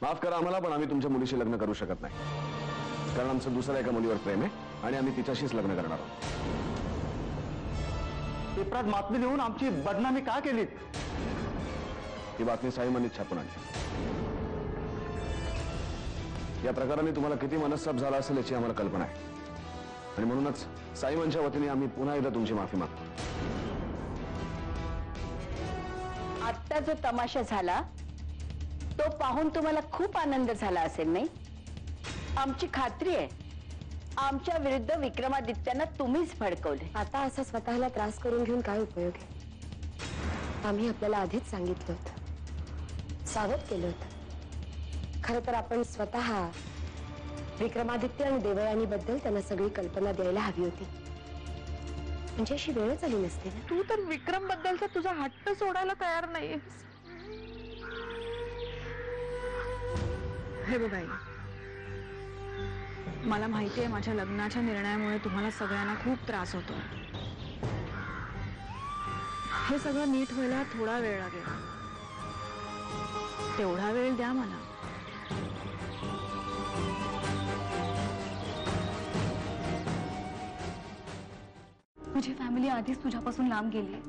माफ करा आम्हाला, पण आम्ही तुमच्या मुलीशी लग्न करू शकत नाही, कारण आमचं दुसऱ्या एका मुलीवर प्रेम आहे आणि आम्ही तिच्याशीच लग्न करणार आहोत. पेपरात बातमी देऊन आमची बदनामी का केलीत? ही बातमी साईमांनीच छापून आणली. या प्रकाराने तुम्हाला किती मनस्ताप झाला असेल याची आम्हाला कल्पना आहे, आणि म्हणूनच साईमांच्या वतीने आम्ही पुन्हा एकदा तुमची माफी मागतो. आत्ता जो तमाशा झाला तो पाहून तुम्हाला खूप आनंद झाला असेल, नाही? आमची खात्री आहे आमच्या विरुद्ध विक्रमादित्यांना तुम्हीच भडकवले. आता असं स्वतःला त्रास करून घेऊन काय उपयोग आहे? आम्ही आपल्याला आधीच सांगितलं होतं, सावध केलं होतं. खरं तर आपण स्वतः विक्रमादित्य आणि देवयानी बद्दल त्यांना सगळी कल्पना द्यायला हवी होती, म्हणजे अशी वेळच आली नसते ना. तू तर विक्रम बद्दलचा तुझा हट्ट सोडायला तयार नाहीयेस. हे बघ आई, मला माहिती आहे माझ्या लग्नाच्या निर्णयामुळे तुम्हाला सगळ्यांना खूप त्रास होतो. हे सगळं नीट व्हायला थोडा वेळ लागेल, तेवढा वेळ द्या मला. तुझी फॅमिली आधीच तुझ्यापासून लांब गेली,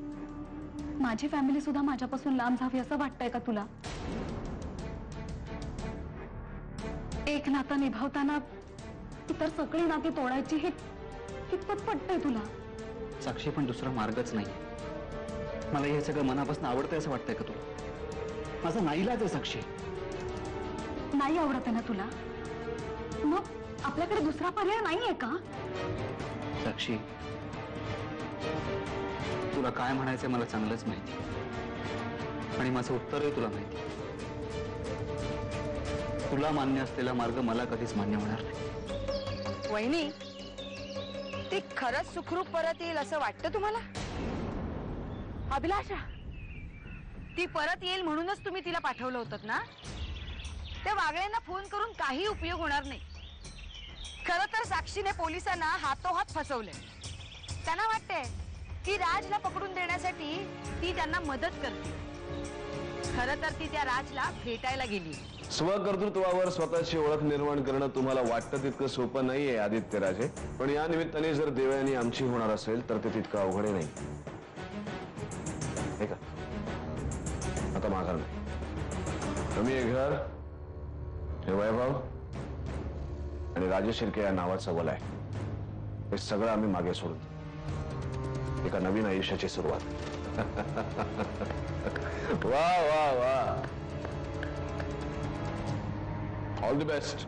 माझी फॅमिली सुद्धा माझ्यापासून लांब जावी असं वाटतंय का तुला? एक नातं निभावताना इतर सगळी नाती तोडायची हे कितपत पटतंय तुला? साक्षी, पण दुसरा मार्गच नाही. मला हे सगळं मनापासून आवडतंय असं वाटतंय का तुला? माझा नाईलाज आहे साक्षी. नाही आवडत आहे ना तुला? मग आपल्याकडे दुसरा पर्याय नाहीये का? साक्षी, तुला काय म्हणायचंय मला चांगलंच माहिती, आणि माझं उत्तरही तुला माहिती. तुला मान्य असलेला मार्ग मला कधीच मान्य होणार नाही. वहिनी, ती खरंच सुखरूप परत येईल असं वाटतं तुम्हाला? अभिलाषा, ती परत येईल म्हणूनच तुम्ही तिला पाठवलं होतं ना? त्या वागळ्यांना फोन करून काही उपयोग होणार नाही. खरं तर साक्षीने पोलिसांना हातोहात फसवले. त्यांना वाटतंय की राजला पकडून देण्यासाठी ती त्यांना मदत करते. खरं तर ती त्या राजला भेटायला गेली. स्वकर्तृत्वावर स्वतःची ओळख निर्माण करणं तुम्हाला वाटतं तितकं सोपं नाहीये आदित्यराजे, पण या निमित्ताने जर देवयानी आमची होणार असेल तर ते तितकं अवघड नाही. हे का आता माघार नाही. तुम्ही हे घर, हे वैभव आणि राजेश शिर्के या नावाचा वलय, हे सगळं आम्ही मागे सोडतो. एका नवीन आयुष्याची सुरुवात. वा वा वा, ऑल द बेस्ट.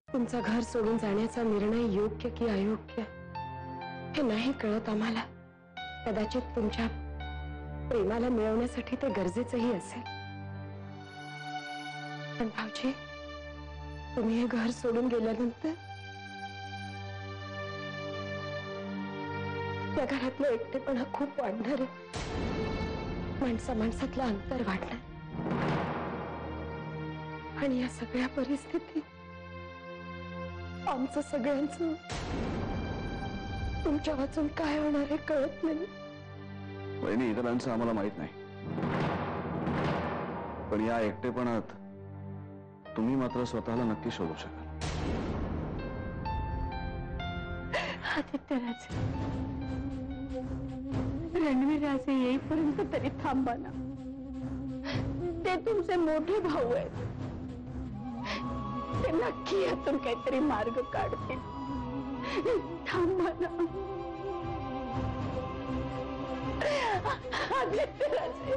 तुमचं घर सोडून जाण्याचा निर्णय योग्य की अयोग्य हे नाही कळत आम्हाला. कदाचित तुमच्या प्रेमाला मिळवण्यासाठी ते गरजेचंही असेल, पण भाऊजी, तुम्ही हे घर सोडून गेल्यानंतर त्या घरातलं एकटेपणा खूप वाढणार आहे. माणसा माणसातलं अंतर वाढणार, आणि या सगळ्या परिस्थितीत आमचं सगळ्यांचं तुमच्या वाचून काय होणार हे कळत नाही. वहिनी, इतरांचं आम्हाला माहित नाही, पण या एकटेपणात तुम्ही मात्र स्वतःला नक्की शोधू शकाल. आदित्यराजे, रणवीरराजे येईपर्यंत तरी थांबा ना. ते तुमचे मोठे भाऊ आहेत, ते नक्की यातून काहीतरी मार्ग काढतील. थांबा ना आदित्यराजे,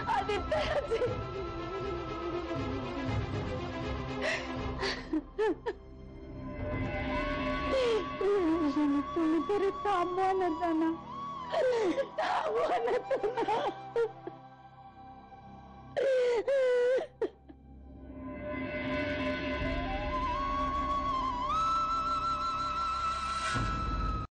आदित्यराजे. तुम्ही तरी थांबवा ना, थांबवा ना.